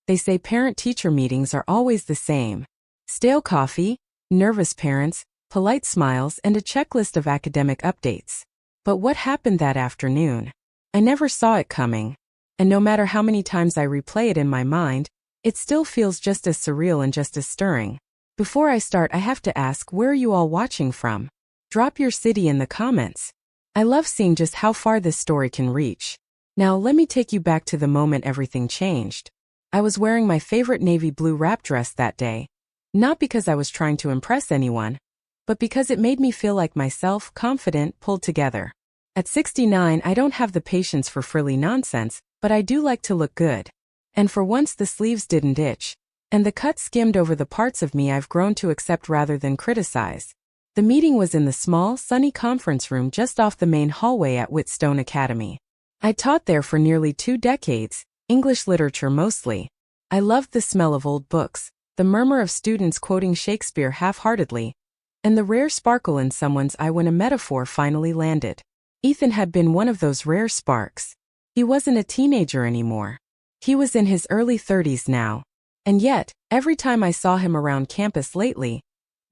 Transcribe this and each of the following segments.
They say parent-teacher meetings are always the same. Stale coffee, nervous parents, polite smiles, and a checklist of academic updates. But what happened that afternoon? I never saw it coming. And no matter how many times I replay it in my mind, it still feels just as surreal and just as stirring. Before I start, I have to ask, where are you all watching from? Drop your city in the comments. I love seeing just how far this story can reach. Now let me take you back to the moment everything changed. I was wearing my favorite navy blue wrap dress that day. Not because I was trying to impress anyone, but because it made me feel like myself, confident, pulled together. At 69, I don't have the patience for frilly nonsense, but I do like to look good. And for once the sleeves didn't itch, and the cut skimmed over the parts of me I've grown to accept rather than criticize. The meeting was in the small, sunny conference room just off the main hallway at Whitstone Academy. I taught there for nearly 2 decades, English literature mostly. I loved the smell of old books, the murmur of students quoting Shakespeare half-heartedly, and the rare sparkle in someone's eye when a metaphor finally landed. Ethan had been one of those rare sparks. He wasn't a teenager anymore. He was in his early 30s now. And yet, every time I saw him around campus lately,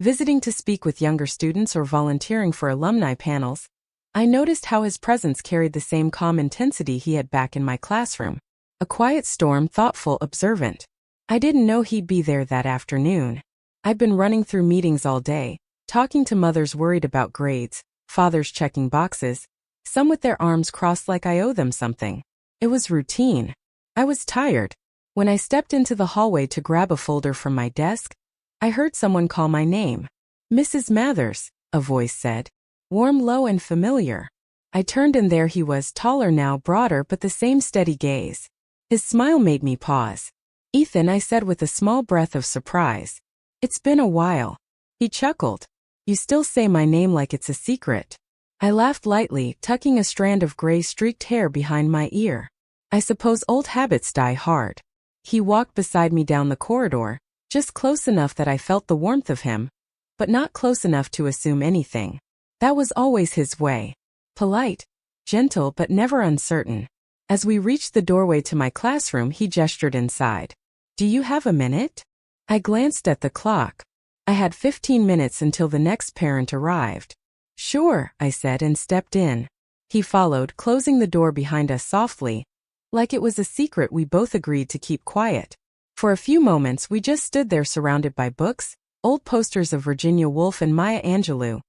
visiting to speak with younger students or volunteering for alumni panels, I noticed how his presence carried the same calm intensity he had back in my classroom. A quiet storm, thoughtful, observant. I didn't know he'd be there that afternoon. I'd been running through meetings all day, talking to mothers worried about grades, fathers checking boxes, some with their arms crossed like I owe them something. It was routine. I was tired. When I stepped into the hallway to grab a folder from my desk, I heard someone call my name. "Mrs. Mathers," a voice said. Warm, low, and familiar. I turned and there he was, taller now, broader, but the same steady gaze. His smile made me pause. "Ethan," I said with a small breath of surprise. "It's been a while." He chuckled. "You still say my name like it's a secret." I laughed lightly, tucking a strand of gray-streaked hair behind my ear. "I suppose old habits die hard." He walked beside me down the corridor, just close enough that I felt the warmth of him, but not close enough to assume anything. That was always his way. Polite, gentle, but never uncertain. As we reached the doorway to my classroom, he gestured inside. "Do you have a minute?" I glanced at the clock. I had 15 minutes until the next parent arrived. "Sure," I said and stepped in. He followed, closing the door behind us softly, like it was a secret we both agreed to keep quiet. For a few moments we just stood there surrounded by books, old posters of Virginia Woolf and Maya Angelou,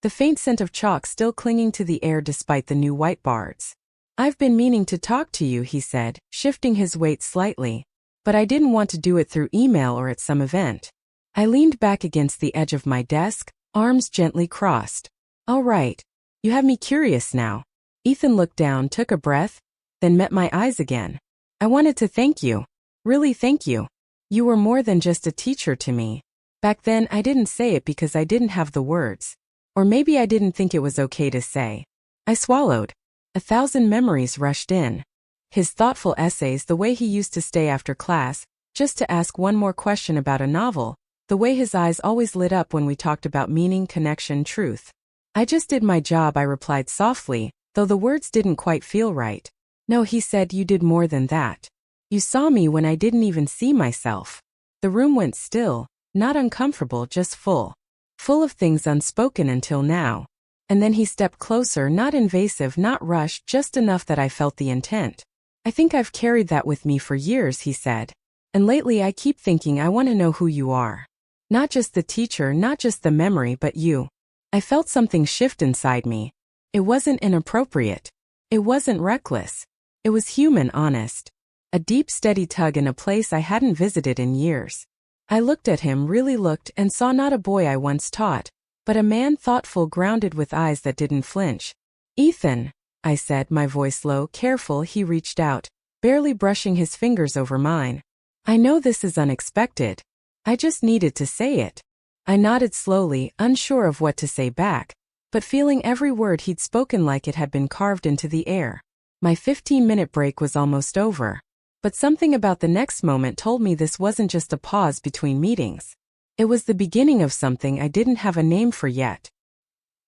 the faint scent of chalk still clinging to the air despite the new whiteboards. "I've been meaning to talk to you," he said, shifting his weight slightly, "but I didn't want to do it through email or at some event." I leaned back against the edge of my desk, arms gently crossed. "All right. You have me curious now." Ethan looked down, took a breath, then met my eyes again. "I wanted to thank you. Really thank you. You were more than just a teacher to me. Back then I didn't say it because I didn't have the words. Or maybe I didn't think it was okay to say." I swallowed. 1,000 memories rushed in. His thoughtful essays, the way he used to stay after class, just to ask one more question about a novel, the way his eyes always lit up when we talked about meaning, connection, truth. "I just did my job," I replied softly, though the words didn't quite feel right. "No," he said, "you did more than that. You saw me when I didn't even see myself." The room went still, not uncomfortable, just full. Full of things unspoken until now. And then he stepped closer, not invasive, not rushed, just enough that I felt the intent. "I think I've carried that with me for years," he said. "And lately I keep thinking I want to know who you are. Not just the teacher, not just the memory, but you." I felt something shift inside me. It wasn't inappropriate. It wasn't reckless. It was human, honest. A deep, steady tug in a place I hadn't visited in years. I looked at him, really looked, and saw not a boy I once taught, but a man thoughtful, grounded, with eyes that didn't flinch. "Ethan," I said, my voice low, careful. He reached out, barely brushing his fingers over mine. "I know this is unexpected. I just needed to say it." I nodded slowly, unsure of what to say back, but feeling every word he'd spoken like it had been carved into the air. My 15-minute break was almost over. But something about the next moment told me this wasn't just a pause between meetings. It was the beginning of something I didn't have a name for yet.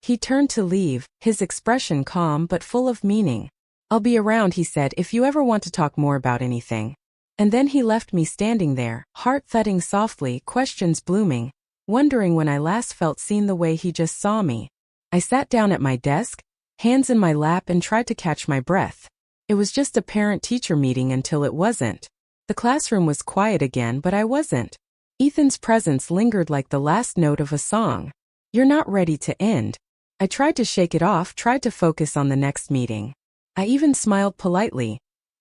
He turned to leave, his expression calm but full of meaning. "I'll be around," he said, "if you ever want to talk more about anything." And then he left me standing there, heart thudding softly, questions blooming, wondering when I last felt seen the way he just saw me. I sat down at my desk, hands in my lap, and tried to catch my breath. It was just a parent-teacher meeting until it wasn't. The classroom was quiet again, but I wasn't. Ethan's presence lingered like the last note of a song. You're not ready to end. I tried to shake it off, tried to focus on the next meeting. I even smiled politely,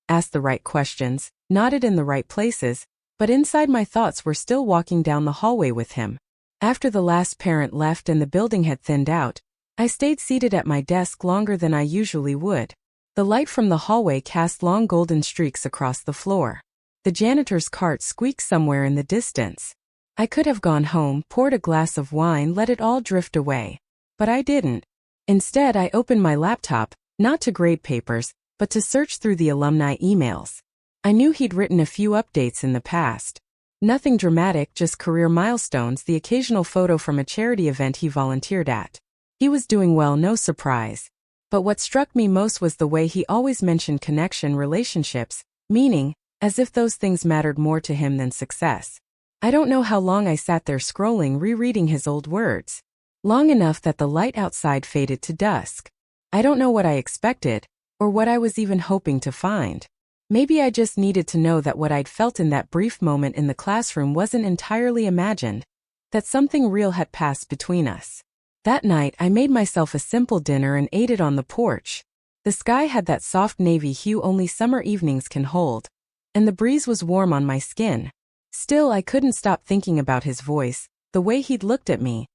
asked the right questions, nodded in the right places, but inside my thoughts were still walking down the hallway with him. After the last parent left and the building had thinned out, I stayed seated at my desk longer than I usually would. The light from the hallway cast long golden streaks across the floor. The janitor's cart squeaked somewhere in the distance. I could have gone home, poured a glass of wine, let it all drift away. But I didn't. Instead, I opened my laptop, not to grade papers, but to search through the alumni emails. I knew he'd written a few updates in the past. Nothing dramatic, just career milestones, the occasional photo from a charity event he volunteered at. He was doing well, no surprise. But what struck me most was the way he always mentioned connection, relationships, meaning, as if those things mattered more to him than success. I don't know how long I sat there scrolling, rereading his old words. Long enough that the light outside faded to dusk. I don't know what I expected, or what I was even hoping to find. Maybe I just needed to know that what I'd felt in that brief moment in the classroom wasn't entirely imagined, that something real had passed between us. That night, I made myself a simple dinner and ate it on the porch. The sky had that soft navy hue only summer evenings can hold, and the breeze was warm on my skin. Still, I couldn't stop thinking about his voice, the way he'd looked at me.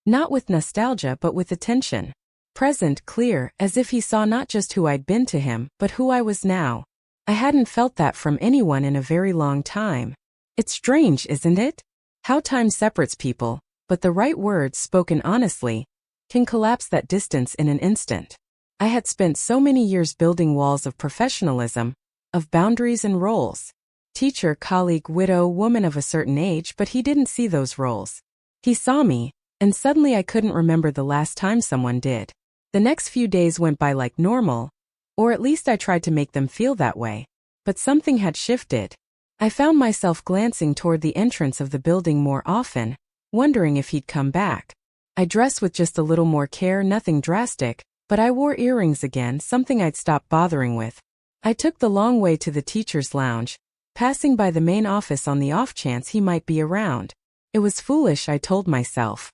Not with nostalgia, but with attention. Present, clear, as if he saw not just who I'd been to him, but who I was now. I hadn't felt that from anyone in a very long time. It's strange, isn't it? How time separates people, but the right words, spoken honestly, can collapse that distance in an instant. I had spent so many years building walls of professionalism, of boundaries and roles. Teacher, colleague, widow, woman of a certain age, but he didn't see those roles. He saw me, and suddenly I couldn't remember the last time someone did. The next few days went by like normal, or at least I tried to make them feel that way. But something had shifted. I found myself glancing toward the entrance of the building more often, wondering if he'd come back. I dressed with just a little more care, nothing drastic, but I wore earrings again, something I'd stopped bothering with. I took the long way to the teacher's lounge, passing by the main office on the off chance he might be around. It was foolish, I told myself.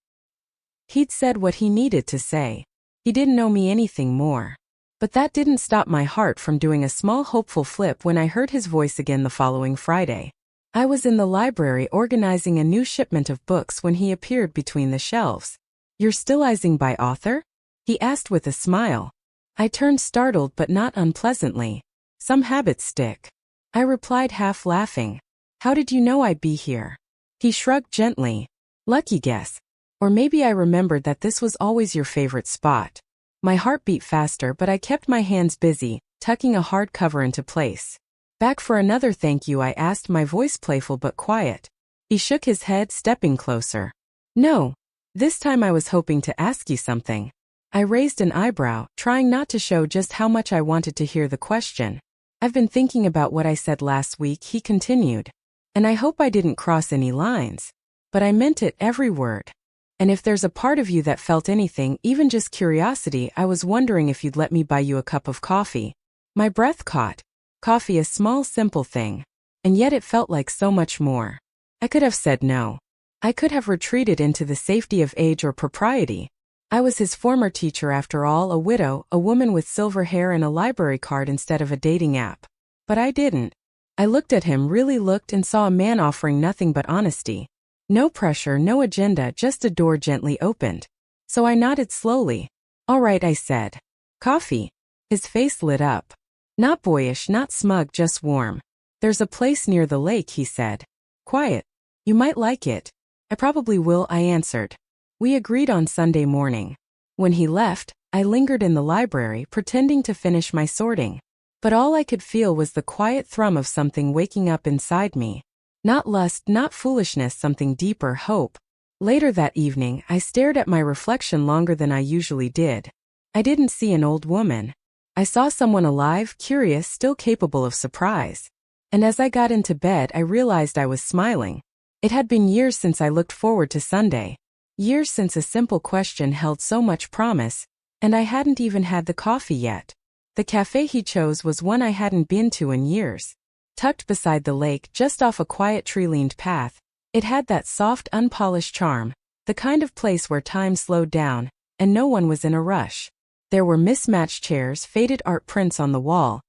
He'd said what he needed to say. He didn't owe me anything more. But that didn't stop my heart from doing a small hopeful flip when I heard his voice again the following Friday. I was in the library organizing a new shipment of books when he appeared between the shelves. "You're still izing by author?" he asked with a smile. I turned startled but not unpleasantly. "Some habits stick," I replied, half laughing. "How did you know I'd be here?" He shrugged gently. "Lucky guess. Or maybe I remembered that this was always your favorite spot." My heart beat faster, but I kept my hands busy, tucking a hard cover into place. "Back for another thank you?" I asked, my voice playful but quiet. He shook his head, stepping closer. "No. This time I was hoping to ask you something." I raised an eyebrow, trying not to show just how much I wanted to hear the question. "I've been thinking about what I said last week," he continued. "And I hope I didn't cross any lines. But I meant it, every word. And if there's a part of you that felt anything, even just curiosity, I was wondering if you'd let me buy you a cup of coffee." My breath caught. Coffee, a small, simple thing. And yet it felt like so much more. I could have said no. I could have retreated into the safety of age or propriety. I was his former teacher after all, a widow, a woman with silver hair and a library card instead of a dating app. But I didn't. I looked at him, really looked, and saw a man offering nothing but honesty. No pressure, no agenda, just a door gently opened. So I nodded slowly. "All right," I said. "Coffee?" His face lit up. Not boyish, not smug, just warm. "There's a place near the lake," he said. "Quiet. You might like it." "I probably will," I answered. We agreed on Sunday morning. When he left, I lingered in the library, pretending to finish my sorting. But all I could feel was the quiet thrum of something waking up inside me. Not lust, not foolishness, something deeper, hope. Later that evening, I stared at my reflection longer than I usually did. I didn't see an old woman. I saw someone alive, curious, still capable of surprise. and as I got into bed I realized I was smiling. It had been years since I looked forward to Sunday. Years since a simple question held so much promise, and I hadn't even had the coffee yet. The cafe he chose was one I hadn't been to in years. Tucked beside the lake just off a quiet tree-lined path, it had that soft, unpolished charm, the kind of place where time slowed down, and no one was in a rush. There were mismatched chairs, faded art prints on the wall,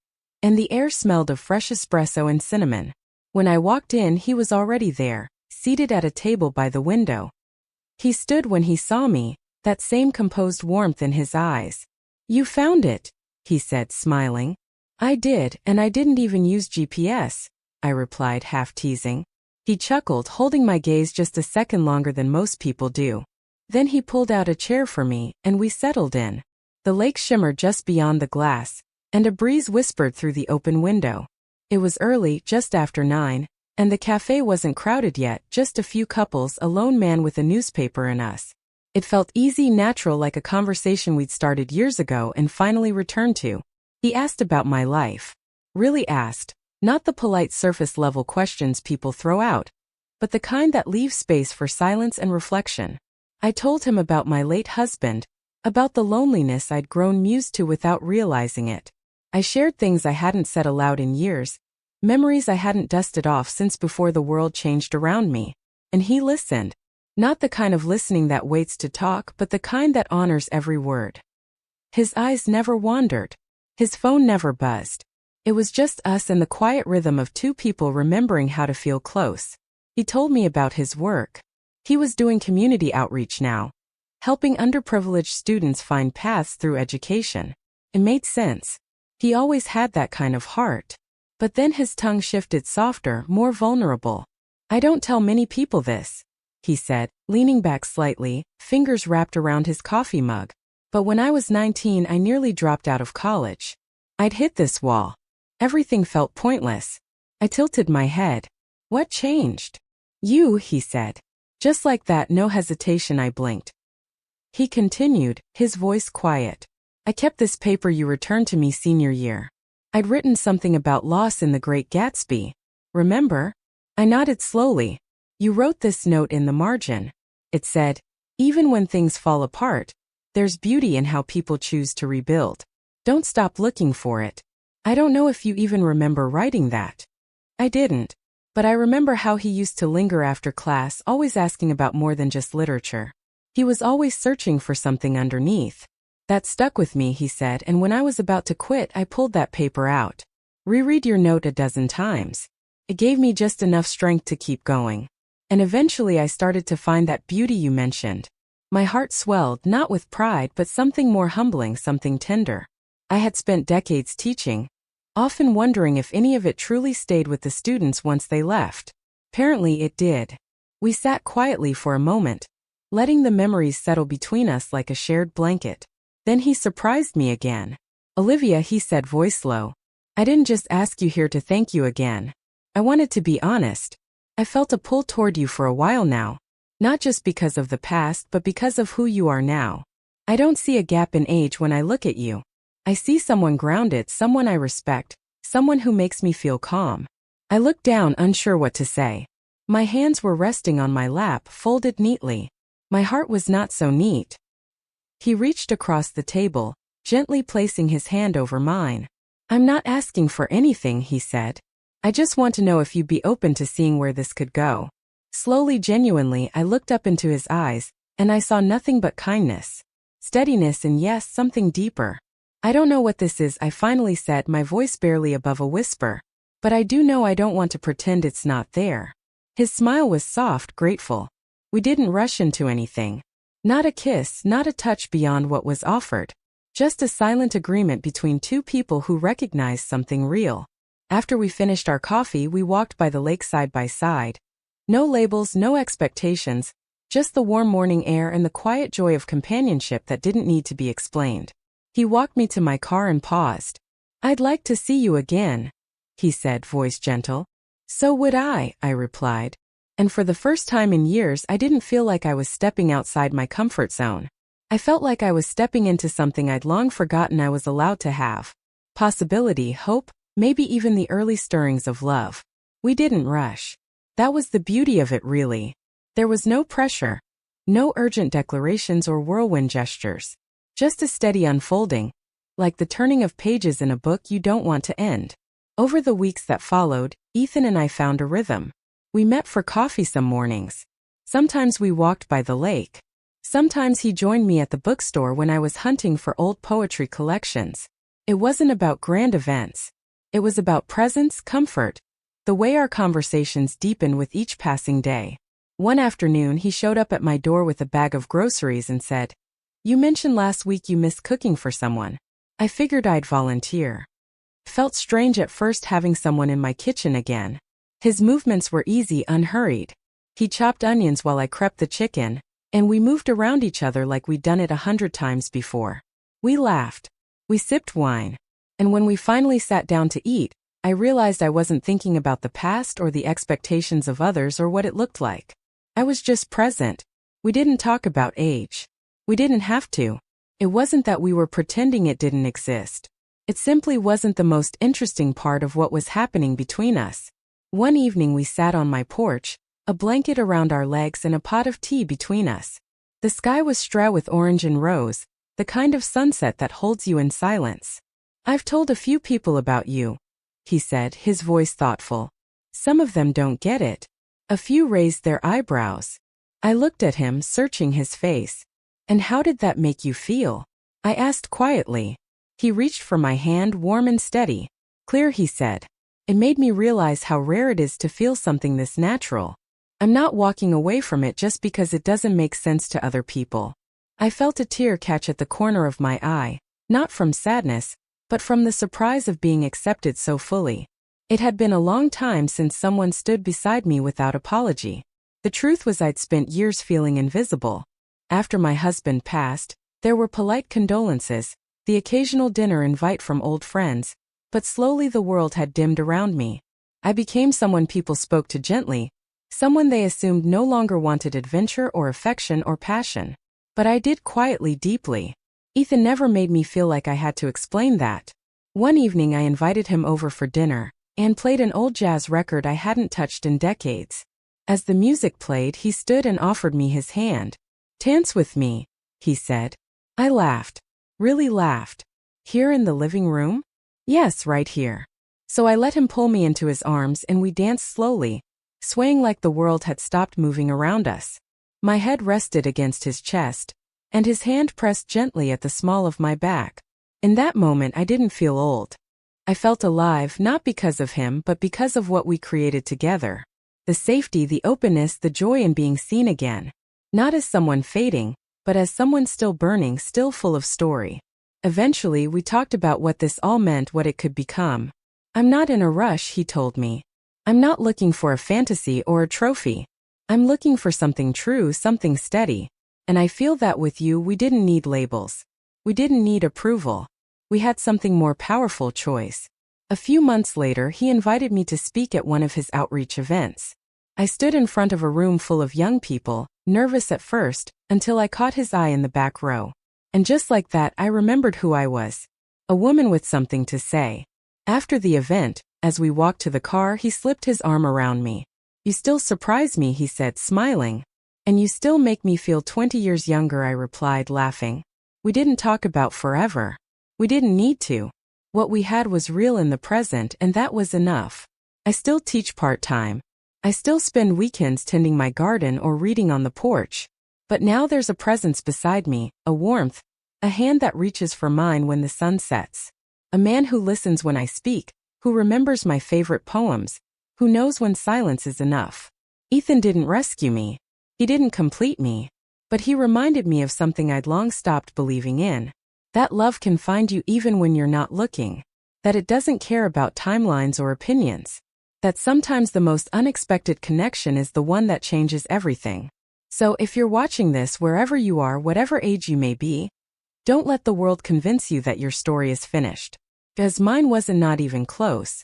and the air smelled of fresh espresso and cinnamon. When I walked in, he was already there, seated at a table by the window. He stood when he saw me, that same composed warmth in his eyes. "You found it," he said, smiling. "I did, and I didn't even use GPS," I replied, half teasing. He chuckled, holding my gaze just a second longer than most people do. Then he pulled out a chair for me, and we settled in. The lake shimmered just beyond the glass, and a breeze whispered through the open window. It was early, just after 9, and the cafe wasn't crowded yet, just a few couples, a lone man with a newspaper, and us. It felt easy, natural, like a conversation we'd started years ago and finally returned to. He asked about my life. Really asked, not the polite surface-level questions people throw out, but the kind that leave space for silence and reflection. I told him about my late husband, about the loneliness I'd grown used to without realizing it. I shared things I hadn't said aloud in years, memories I hadn't dusted off since before the world changed around me. And he listened. Not the kind of listening that waits to talk, but the kind that honors every word. His eyes never wandered. His phone never buzzed. It was just us and the quiet rhythm of two people remembering how to feel close. He told me about his work. He was doing community outreach now, helping underprivileged students find paths through education. It made sense. He always had that kind of heart. But then his tongue shifted, softer, more vulnerable. "I don't tell many people this," he said, leaning back slightly, fingers wrapped around his coffee mug. "But when I was 19, I nearly dropped out of college. I'd hit this wall. Everything felt pointless." I tilted my head. "What changed?" "You," he said. Just like that, no hesitation. I blinked. He continued, his voice quiet. "I kept this paper you returned to me senior year. I'd written something about loss in The Great Gatsby. Remember?" I nodded slowly. "You wrote this note in the margin. It said, 'Even when things fall apart, there's beauty in how people choose to rebuild. Don't stop looking for it.' I don't know if you even remember writing that." I didn't. But I remember how he used to linger after class, always asking about more than just literature. He was always searching for something underneath. "That stuck with me," he said, "and when I was about to quit, I pulled that paper out. Reread your note a dozen times. It gave me just enough strength to keep going. And eventually I started to find that beauty you mentioned." My heart swelled, not with pride, but something more humbling, something tender. I had spent decades teaching, often wondering if any of it truly stayed with the students once they left. Apparently it did. We sat quietly for a moment, letting the memories settle between us like a shared blanket. Then he surprised me again. "Olivia," he said, voice low, "I didn't just ask you here to thank you again. I wanted to be honest. I felt a pull toward you for a while now. Not just because of the past, but because of who you are now. I don't see a gap in age when I look at you. I see someone grounded, someone I respect, someone who makes me feel calm." I looked down, unsure what to say. My hands were resting on my lap, folded neatly. My heart was not so neat. He reached across the table, gently placing his hand over mine. "I'm not asking for anything," he said. "I just want to know if you'd be open to seeing where this could go." Slowly, genuinely, I looked up into his eyes, and I saw nothing but kindness, steadiness, and yes, something deeper. "I don't know what this is," I finally said, my voice barely above a whisper. "But I do know I don't want to pretend it's not there." His smile was soft, grateful. We didn't rush into anything. Not a kiss, not a touch beyond what was offered. Just a silent agreement between two people who recognized something real. After we finished our coffee, we walked by the lake side by side. No labels, no expectations, just the warm morning air and the quiet joy of companionship that didn't need to be explained. He walked me to my car and paused. "I'd like to see you again," he said, voice gentle. "So would I," I replied. And for the first time in years, I didn't feel like I was stepping outside my comfort zone. I felt like I was stepping into something I'd long forgotten I was allowed to have. Possibility, hope, maybe even the early stirrings of love. We didn't rush. That was the beauty of it, really. There was no pressure, no urgent declarations or whirlwind gestures, just a steady unfolding, like the turning of pages in a book you don't want to end. Over the weeks that followed, Ethan and I found a rhythm. We met for coffee some mornings. Sometimes we walked by the lake. Sometimes he joined me at the bookstore when I was hunting for old poetry collections. It wasn't about grand events. It was about presence, comfort, the way our conversations deepened with each passing day. One afternoon he showed up at my door with a bag of groceries and said, "You mentioned last week you missed cooking for someone. I figured I'd volunteer." Felt strange at first having someone in my kitchen again. His movements were easy, unhurried. He chopped onions while I prepped the chicken, and we moved around each other like we'd done it 100 times before. We laughed. We sipped wine. And when we finally sat down to eat, I realized I wasn't thinking about the past or the expectations of others or what it looked like. I was just present. We didn't talk about age. We didn't have to. It wasn't that we were pretending it didn't exist. It simply wasn't the most interesting part of what was happening between us. One evening we sat on my porch, a blanket around our legs and a pot of tea between us. The sky was strewn with orange and rose, the kind of sunset that holds you in silence. "I've told a few people about you," he said, his voice thoughtful. "Some of them don't get it." A few raised their eyebrows. I looked at him, searching his face. "And how did that make you feel?" I asked quietly. He reached for my hand, warm and steady. "Clear," he said. It made me realize how rare it is to feel something this natural. I'm not walking away from it just because it doesn't make sense to other people. I felt a tear catch at the corner of my eye, not from sadness, but from the surprise of being accepted so fully. It had been a long time since someone stood beside me without apology. The truth was I'd spent years feeling invisible. After my husband passed, there were polite condolences, the occasional dinner invite from old friends, but slowly the world had dimmed around me. I became someone people spoke to gently, someone they assumed no longer wanted adventure or affection or passion. But I did quietly, deeply. Ethan never made me feel like I had to explain that. One evening I invited him over for dinner, and played an old jazz record I hadn't touched in decades. As the music played, he stood and offered me his hand. "Dance with me," he said. I laughed. Really laughed. "Here in the living room?" "Yes, right here." So I let him pull me into his arms and we danced slowly, swaying like the world had stopped moving around us. My head rested against his chest, and his hand pressed gently at the small of my back. In that moment I didn't feel old. I felt alive, not because of him but because of what we created together. The safety, the openness, the joy in being seen again. Not as someone fading, but as someone still burning, still full of story. Eventually we talked about what this all meant, what it could become. "I'm not in a rush," he told me. "I'm not looking for a fantasy or a trophy. I'm looking for something true, something steady. And I feel that with you we didn't need labels. We didn't need approval. We had something more powerful, choice." A few months later he invited me to speak at one of his outreach events. I stood in front of a room full of young people, nervous at first, until I caught his eye in the back row. And just like that I remembered who I was. A woman with something to say. After the event, as we walked to the car, he slipped his arm around me. "You still surprise me," he said, smiling. "And you still make me feel 20 years younger," I replied, laughing. We didn't talk about forever. We didn't need to. What we had was real in the present, and that was enough. I still teach part-time. I still spend weekends tending my garden or reading on the porch. But now there's a presence beside me, a warmth, a hand that reaches for mine when the sun sets. A man who listens when I speak, who remembers my favorite poems, who knows when silence is enough. Ethan didn't rescue me. He didn't complete me. But he reminded me of something I'd long stopped believing in. That love can find you even when you're not looking. That it doesn't care about timelines or opinions. That sometimes the most unexpected connection is the one that changes everything. So if you're watching this wherever you are, whatever age you may be, don't let the world convince you that your story is finished. Because mine wasn't, not even close.